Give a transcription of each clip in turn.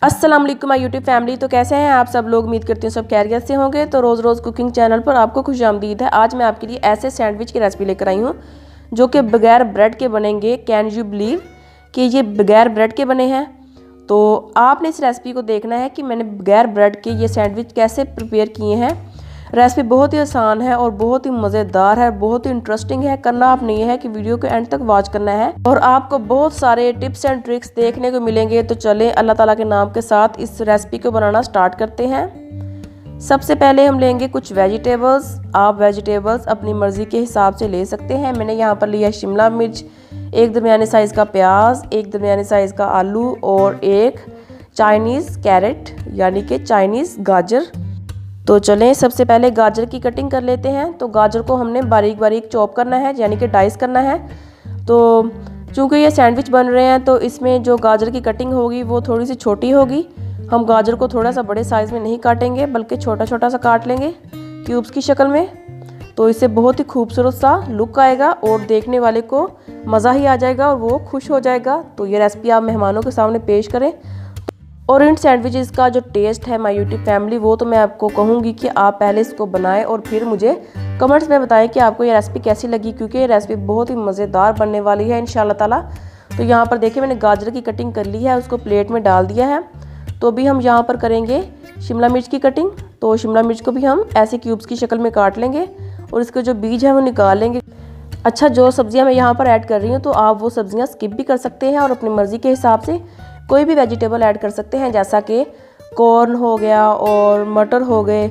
अस्सलाम वालेकुम my YouTube family. तो कैसे हैं आप सब लोग? उम्मीद करती हूँ सब खैरियत से होंगे। तो रोज़ रोज़ कुकिंग चैनल पर आपको खुशामदीद है। आज मैं आपके लिए ऐसे सैंडविच की रेसिपी लेकर आई हूँ जो कि बगैर ब्रेड के बनेंगे। कैन यू बिलीव कि ये बगैर ब्रेड के बने हैं? तो आपने इस रेसिपी को देखना है कि मैंने बगैर ब्रेड के ये सैंडविच कैसे प्रिपेयर किए हैं। रेसिपी बहुत ही आसान है और बहुत ही मज़ेदार है, बहुत ही इंटरेस्टिंग है। करना आपने ये है कि वीडियो को एंड तक वॉच करना है और आपको बहुत सारे टिप्स एंड ट्रिक्स देखने को मिलेंगे। तो चलें अल्लाह ताला के नाम के साथ इस रेसिपी को बनाना स्टार्ट करते हैं। सबसे पहले हम लेंगे कुछ वेजिटेबल्स। आप वेजिटेबल्स अपनी मर्ज़ी के हिसाब से ले सकते हैं। मैंने यहाँ पर लिया शिमला मिर्च, एक दरमियाने साइज़ का प्याज, एक दरमियाने साइज़ का आलू और एक चाइनीज़ कैरेट यानी कि चाइनीज़ गाजर। तो चलें सबसे पहले गाजर की कटिंग कर लेते हैं। तो गाजर को हमने बारीक बारीक चॉप करना है यानी कि डाइस करना है। तो चूँकि ये सैंडविच बन रहे हैं तो इसमें जो गाजर की कटिंग होगी वो थोड़ी सी छोटी होगी। हम गाजर को थोड़ा सा बड़े साइज़ में नहीं काटेंगे बल्कि छोटा छोटा सा काट लेंगे क्यूब्स की शक्ल में। तो इससे बहुत ही खूबसूरत सा लुक आएगा और देखने वाले को मज़ा ही आ जाएगा और वो खुश हो जाएगा। तो ये रेसिपी आप मेहमानों के सामने पेश करें। और इन सैंडविचेस का जो टेस्ट है माय यूट्यूब फैमिली, वो तो मैं आपको कहूँगी कि आप पहले इसको बनाएं और फिर मुझे कमेंट्स में बताएं कि आपको ये रेसिपी कैसी लगी, क्योंकि ये रेसिपी बहुत ही मज़ेदार बनने वाली है इंशाल्लाह ताला। तो यहाँ पर देखिए मैंने गाजर की कटिंग कर ली है, उसको प्लेट में डाल दिया है। तो अभी हम यहाँ पर करेंगे शिमला मिर्च की कटिंग। तो शिमला मिर्च को भी हम ऐसे क्यूब्स की शक्ल में काट लेंगे और इसके जो बीज है वो निकाल लेंगे। अच्छा, जो सब्जियाँ मैं यहाँ पर ऐड कर रही हूँ तो आप वो सब्जियाँ स्किप भी कर सकते हैं और अपनी मर्ज़ी के हिसाब से कोई भी वेजिटेबल ऐड कर सकते हैं, जैसा कि कॉर्न हो गया और मटर हो गए,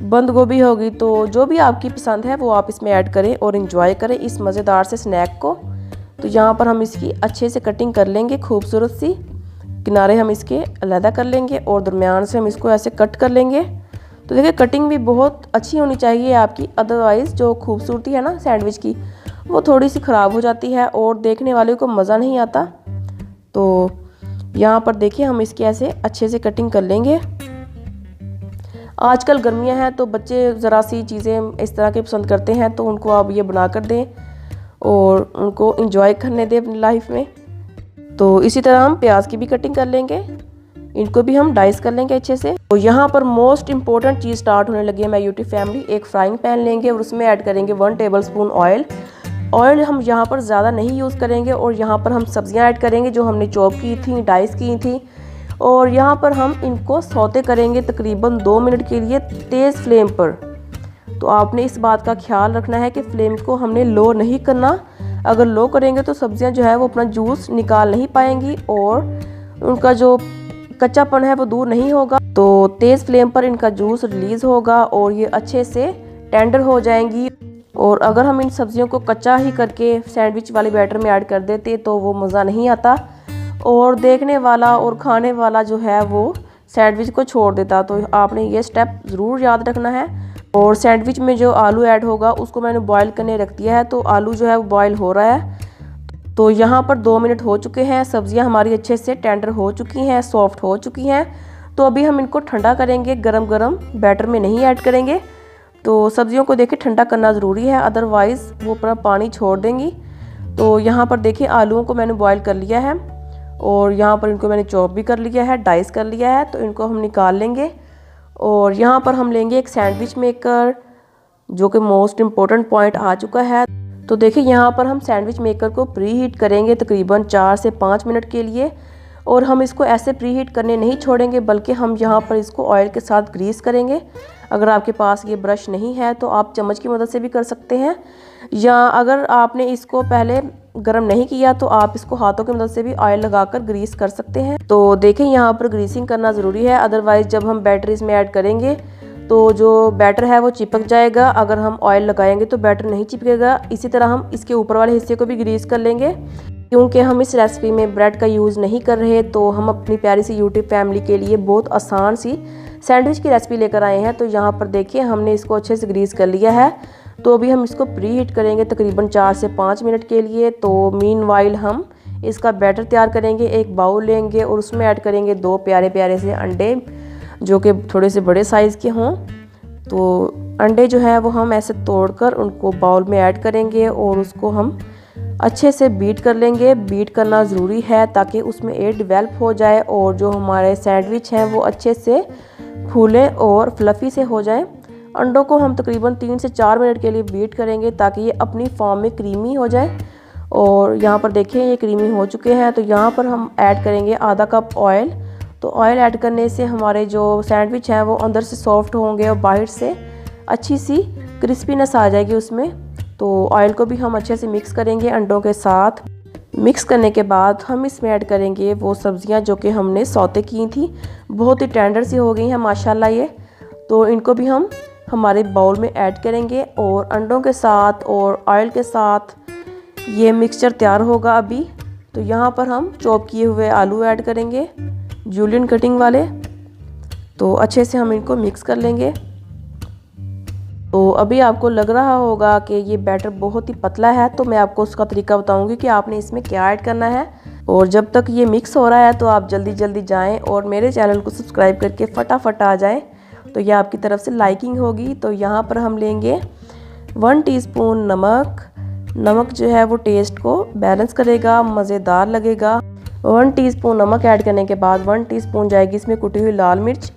बंद गोभी होगी। तो जो भी आपकी पसंद है वो आप इसमें ऐड करें और इंजॉय करें इस मज़ेदार से स्नैक को। तो यहाँ पर हम इसकी अच्छे से कटिंग कर लेंगे, खूबसूरत सी। किनारे हम इसके अलहदा कर लेंगे और दरमियान से हम इसको ऐसे कट कर लेंगे। तो देखिए कटिंग भी बहुत अच्छी होनी चाहिए आपकी, अदरवाइज़ जो खूबसूरती है ना सैंडविच की वो थोड़ी सी ख़राब हो जाती है और देखने वाले को मज़ा नहीं आता। तो यहाँ पर देखिए हम इसकी ऐसे अच्छे से कटिंग कर लेंगे। आजकल गर्मियाँ हैं तो बच्चे ज़रा सी चीज़ें इस तरह के पसंद करते हैं, तो उनको आप ये बना कर दें और उनको इंजॉय करने दें अपनी लाइफ में। तो इसी तरह हम प्याज की भी कटिंग कर लेंगे, इनको भी हम डाइस कर लेंगे अच्छे से। तो यहाँ पर मोस्ट इम्पॉर्टेंट चीज़ स्टार्ट होने लगी है माय यूट्यूब फैमिली। एक फ्राइंग पैन लेंगे और उसमें ऐड करेंगे 1 टेबलस्पून ऑयल। ऑयल हम यहाँ पर ज़्यादा नहीं यूज़ करेंगे और यहाँ पर हम सब्जियाँ ऐड करेंगे जो हमने चॉप की थी, डाइस की थी। और यहाँ पर हम इनको सौते करेंगे तकरीबन 2 मिनट के लिए तेज़ फ्लेम पर। तो आपने इस बात का ख्याल रखना है कि फ्लेम को हमने लो नहीं करना। अगर लो करेंगे तो सब्जियाँ जो है वो अपना जूस निकाल नहीं पाएंगी और उनका जो कच्चापन है वो दूर नहीं होगा। तो तेज़ फ्लेम पर इनका जूस रिलीज़ होगा और ये अच्छे से टेंडर हो जाएंगी। और अगर हम इन सब्जियों को कच्चा ही करके सैंडविच वाले बैटर में ऐड कर देते तो वो मज़ा नहीं आता और देखने वाला और खाने वाला जो है वो सैंडविच को छोड़ देता। तो आपने ये स्टेप ज़रूर याद रखना है। और सैंडविच में जो आलू ऐड होगा उसको मैंने बॉईल करने रख दिया है। तो आलू जो है वो बॉईल हो रहा है। तो यहाँ पर 2 मिनट हो चुके हैं, सब्जियाँ हमारी अच्छे से टेंडर हो चुकी हैं, सॉफ्ट हो चुकी हैं। तो अभी हम इनको ठंडा करेंगे, गरम गरम बैटर में नहीं ऐड करेंगे। तो सब्जियों को देखिए ठंडा करना ज़रूरी है, अदरवाइज़ वो अपना पानी छोड़ देंगी। तो यहाँ पर देखिए आलूओं को मैंने बॉईल कर लिया है और यहाँ पर इनको मैंने चॉप भी कर लिया है, डाइस कर लिया है। तो इनको हम निकाल लेंगे और यहाँ पर हम लेंगे एक सैंडविच मेकर, जो कि मोस्ट इम्पॉर्टेंट पॉइंट आ चुका है। तो देखिए यहाँ पर हम सैंडविच मेकर को प्री हीट करेंगे तकरीबन 4 से 5 मिनट के लिए। और हम इसको ऐसे प्री हीट करने नहीं छोड़ेंगे बल्कि हम यहाँ पर इसको ऑयल के साथ ग्रीस करेंगे। अगर आपके पास ये ब्रश नहीं है तो आप चम्मच की मदद से भी कर सकते हैं, या अगर आपने इसको पहले गर्म नहीं किया तो आप इसको हाथों की मदद से भी ऑयल लगाकर ग्रीस कर सकते हैं। तो देखें यहाँ पर ग्रीसिंग करना ज़रूरी है, अदरवाइज़ जब हम बैटर इसमें ऐड करेंगे तो जो बैटर है वो चिपक जाएगा। अगर हम ऑयल लगाएंगे तो बैटर नहीं चिपकेगा। इसी तरह हम इसके ऊपर वाले हिस्से को भी ग्रीस कर लेंगे। क्योंकि हम इस रेसिपी में ब्रेड का यूज़ नहीं कर रहे तो हम अपनी प्यारी सी यूट्यूब फैमिली के लिए बहुत आसान सी सैंडविच की रेसिपी लेकर आए हैं। तो यहाँ पर देखिए हमने इसको अच्छे से ग्रीस कर लिया है। तो अभी हम इसको प्री हीट करेंगे तकरीबन 4 से 5 मिनट के लिए। तो मीनवाइल हम इसका बैटर तैयार करेंगे। एक बाउल लेंगे और उसमें ऐड करेंगे 2 प्यारे प्यारे से अंडे, जो कि थोड़े से बड़े साइज़ के हों। तो अंडे जो है वो हम ऐसे तोड़कर उनको बाउल में ऐड करेंगे और उसको हम अच्छे से बीट कर लेंगे। बीट करना ज़रूरी है ताकि उसमें एयर डेवलप हो जाए और जो हमारे सैंडविच हैं वो अच्छे से फूले और फ्लफ़ी से हो जाए। अंडों को हम तकरीबन 3 से 4 मिनट के लिए बीट करेंगे ताकि ये अपनी फॉर्म में क्रीमी हो जाए। और यहाँ पर देखें ये क्रीमी हो चुके हैं। तो यहाँ पर हम ऐड करेंगे आधा कप ऑयल। तो ऑयल ऐड करने से हमारे जो सैंडविच हैं वो अंदर से सॉफ्ट होंगे और बाहर से अच्छी सी क्रिस्पीनेस आ जाएगी उसमें। तो ऑयल को भी हम अच्छे से मिक्स करेंगे अंडों के साथ। मिक्स करने के बाद हम इसमें ऐड करेंगे वो सब्ज़ियां जो कि हमने सौते की थी। बहुत ही टेंडर सी हो गई हैं माशाल्लाह ये। तो इनको भी हम हमारे बाउल में ऐड करेंगे और अंडों के साथ और ऑयल के साथ ये मिक्सचर तैयार होगा अभी। तो यहाँ पर हम चॉप किए हुए आलू ऐड करेंगे, जूलियन कटिंग वाले। तो अच्छे से हम इनको मिक्स कर लेंगे। तो अभी आपको लग रहा होगा कि ये बैटर बहुत ही पतला है, तो मैं आपको उसका तरीका बताऊंगी कि आपने इसमें क्या ऐड करना है। और जब तक ये मिक्स हो रहा है तो आप जल्दी जल्दी जाएं और मेरे चैनल को सब्सक्राइब करके फटाफट आ जाएं, तो ये आपकी तरफ से लाइकिंग होगी। तो यहाँ पर हम लेंगे 1 टीस्पून नमक। नमक जो है वो टेस्ट को बैलेंस करेगा, मज़ेदार लगेगा। 1 टीस्पून नमक ऐड करने के बाद 1 टीस्पून जाएगी इसमें कुटी हुई लाल मिर्च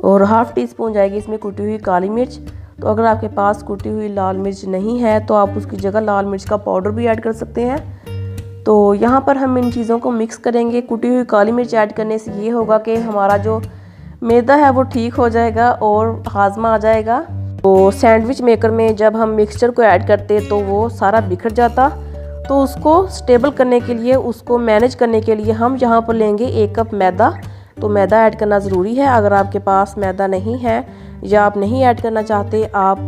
और ½ टीस्पून जाएगी इसमें कुटी हुई काली मिर्च। तो अगर आपके पास कुटी हुई लाल मिर्च नहीं है तो आप उसकी जगह लाल मिर्च का पाउडर भी ऐड कर सकते हैं। तो यहाँ पर हम इन चीज़ों को मिक्स करेंगे। कुटी हुई काली मिर्च ऐड करने से ये होगा कि हमारा जो मैदा है वो ठीक हो जाएगा और हाजमा आ जाएगा। तो सैंडविच मेकर में जब हम मिक्सचर को ऐड करते तो वो सारा बिखर जाता। तो उसको स्टेबल करने के लिए, उसको मैनेज करने के लिए हम यहाँ पर लेंगे 1 कप मैदा। तो मैदा ऐड करना ज़रूरी है। अगर आपके पास मैदा नहीं है या आप नहीं ऐड करना चाहते, आप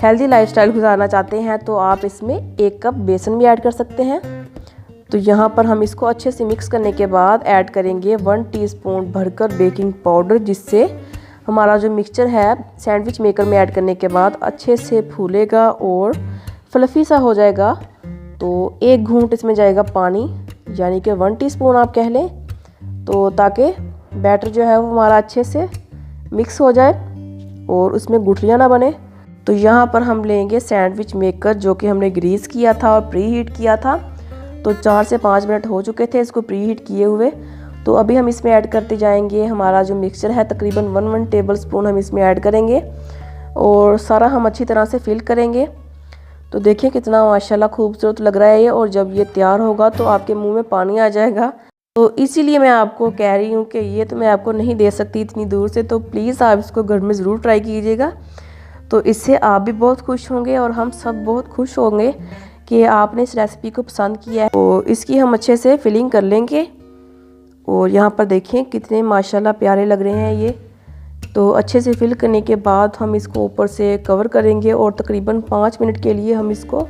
हेल्दी लाइफस्टाइल गुजारना चाहते हैं, तो आप इसमें 1 कप बेसन भी ऐड कर सकते हैं। तो यहाँ पर हम इसको अच्छे से मिक्स करने के बाद ऐड करेंगे 1 टीस्पून भरकर बेकिंग पाउडर, जिससे हमारा जो मिक्सचर है सैंडविच मेकर में ऐड करने के बाद अच्छे से फूलेगा और फ्लफ़ी सा हो जाएगा। तो 1 घूंट इसमें जाएगा पानी, यानी कि 1 टीस्पून आप कह लें, तो ताकि बैटर जो है वो हमारा अच्छे से मिक्स हो जाए और उसमें गुठलियाँ ना बने। तो यहाँ पर हम लेंगे सैंडविच मेकर जो कि हमने ग्रीस किया था और प्री हीट किया था। तो 4 से 5 मिनट हो चुके थे इसको प्री हीट किए हुए। तो अभी हम इसमें ऐड करते जाएंगे हमारा जो मिक्सचर है, तकरीबन 1 टेबल स्पून हम इसमें ऐड करेंगे और सारा हम अच्छी तरह से फिल करेंगे। तो देखिए कितना माशाल्लाह खूबसूरत लग रहा है ये। और जब ये तैयार होगा तो आपके मुंह में पानी आ जाएगा। तो इसीलिए मैं आपको कह रही हूँ कि ये तो मैं आपको नहीं दे सकती इतनी दूर से, तो प्लीज़ आप इसको घर में ज़रूर ट्राई कीजिएगा। तो इससे आप भी बहुत खुश होंगे और हम सब बहुत खुश होंगे कि आपने इस रेसिपी को पसंद किया है। तो इसकी हम अच्छे से फिलिंग कर लेंगे। और यहाँ पर देखें कितने माशाल्लाह प्यारे लग रहे हैं ये। तो अच्छे से फिल करने के बाद हम इसको ऊपर से कवर करेंगे और तकरीबन 5 मिनट के लिए हम इसको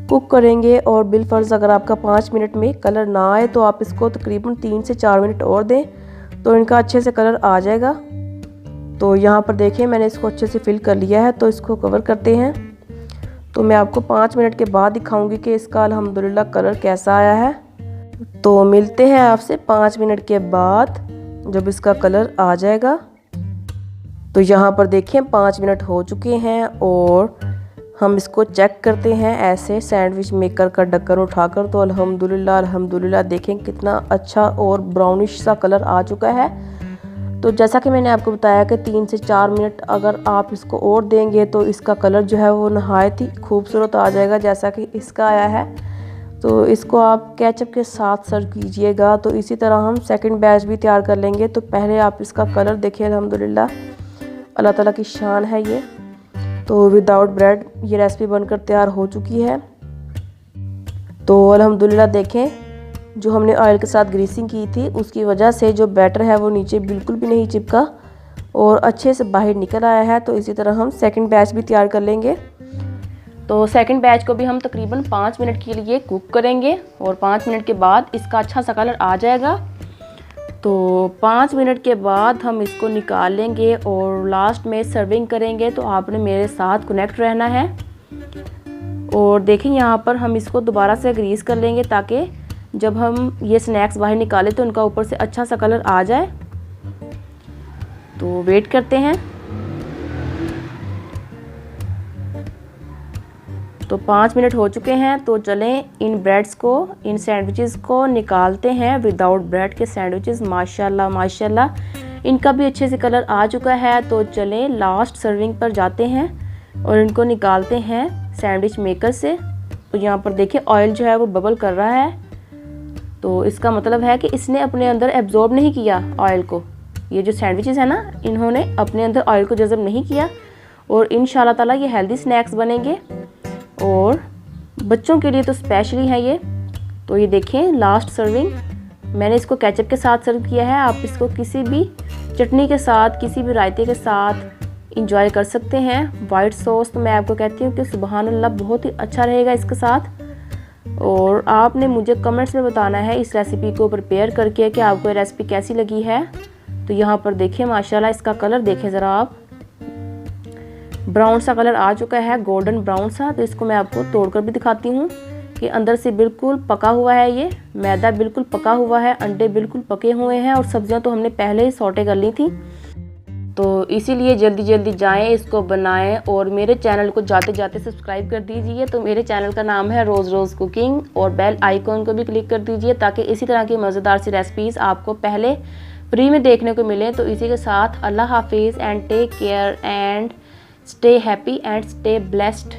कुक करेंगे। और बिलफर्ज अगर आपका 5 मिनट में कलर ना आए तो आप इसको तकरीबन 3 से 4 मिनट और दें, तो इनका अच्छे से कलर आ जाएगा। तो यहाँ पर देखें मैंने इसको अच्छे से फिल कर लिया है। तो इसको कवर करते हैं। तो मैं आपको 5 मिनट के बाद दिखाऊंगी कि इसका अल्हम्दुलिल्लाह कलर कैसा आया है। तो मिलते हैं आपसे 5 मिनट के बाद जब इसका कलर आ जाएगा। तो यहाँ पर देखें 5 मिनट हो चुके हैं और हम इसको चेक करते हैं ऐसे सैंडविच मेकर का ढक्कन उठाकर। तो अल्हम्दुलिल्लाह देखें कितना अच्छा और ब्राउनिश सा कलर आ चुका है। तो जैसा कि मैंने आपको बताया कि 3 से 4 मिनट अगर आप इसको और देंगे तो इसका कलर जो है वो नहायत ही खूबसूरत आ जाएगा, जैसा कि इसका आया है। तो इसको आप केचप के साथ सर्व कीजिएगा। तो इसी तरह हम सेकंड बैच भी तैयार कर लेंगे। तो पहले आप इसका कलर देखिए, अल्हम्दुलिल्लाह अल्लाह ताला की शान है ये। तो विदाउट ब्रेड ये रेसिपी बनकर तैयार हो चुकी है। तो अल्हम्दुलिल्लाह देखें जो हमने ऑयल के साथ ग्रीसिंग की थी उसकी वजह से जो बैटर है वो नीचे बिल्कुल भी नहीं चिपका और अच्छे से बाहर निकल आया है। तो इसी तरह हम सेकंड बैच भी तैयार कर लेंगे। तो सेकंड बैच को भी हम तकरीबन 5 मिनट के लिए कुक करेंगे और 5 मिनट के बाद इसका अच्छा सा कलर आ जाएगा। तो 5 मिनट के बाद हम इसको निकाल लेंगे और लास्ट में सर्विंग करेंगे। तो आपने मेरे साथ कनेक्ट रहना है। और देखें यहाँ पर हम इसको दोबारा से ग्रीस कर लेंगे ताकि जब हम ये स्नैक्स बाहर निकालें तो इनका ऊपर से अच्छा सा कलर आ जाए। तो वेट करते हैं। तो 5 मिनट हो चुके हैं, तो चलें इन ब्रेड्स को, इन सैंडविचेस को निकालते हैं। विदाउट ब्रेड के सैंडविचेस माशाल्लाह माशाल्लाह, इनका भी अच्छे से कलर आ चुका है। तो चलें लास्ट सर्विंग पर जाते हैं और इनको निकालते हैं सैंडविच मेकर से। तो यहाँ पर देखिए ऑयल जो है वो बबल कर रहा है, तो इसका मतलब है कि इसने अपने अंदर एब्जॉर्ब नहीं किया ऑयल को। ये जो सैंडविचेस है ना, इन्होंने अपने अंदर ऑयल को जज़ब नहीं किया और इंशाल्लाह ताला ये हेल्दी स्नैक्स बनेंगे और बच्चों के लिए तो स्पेशली है ये। तो ये देखें लास्ट सर्विंग, मैंने इसको केचप के साथ सर्व किया है। आप इसको किसी भी चटनी के साथ, किसी भी रायते के साथ इंजॉय कर सकते हैं। वाइट सॉस तो मैं आपको कहती हूँ कि सुबहान अल्लाह बहुत ही अच्छा रहेगा इसके साथ। और आपने मुझे कमेंट्स में बताना है इस रेसिपी को प्रिपेयर करके कि आपको ये रेसिपी कैसी लगी है। तो यहाँ पर देखिए माशाल्लाह इसका कलर देखें ज़रा आप, ब्राउन सा कलर आ चुका है, गोल्डन ब्राउन सा। तो इसको मैं आपको तोड़कर भी दिखाती हूँ कि अंदर से बिल्कुल पका हुआ है, ये मैदा बिल्कुल पका हुआ है, अंडे बिल्कुल पके हुए हैं और सब्जियां तो हमने पहले ही सौटे कर ली थी। तो इसीलिए जल्दी जल्दी जाएं, इसको बनाएं और मेरे चैनल को जाते जाते सब्सक्राइब कर दीजिए। तो मेरे चैनल का नाम है रोज़ रोज़ कुकिंग और बेल आइकॉन को भी क्लिक कर दीजिए ताकि इसी तरह की मज़ेदार सी रेसिपीज़ आपको पहले फ्री में देखने को मिले। तो इसी के साथ अल्लाह हाफिज़ and take care and stay happy and stay blessed।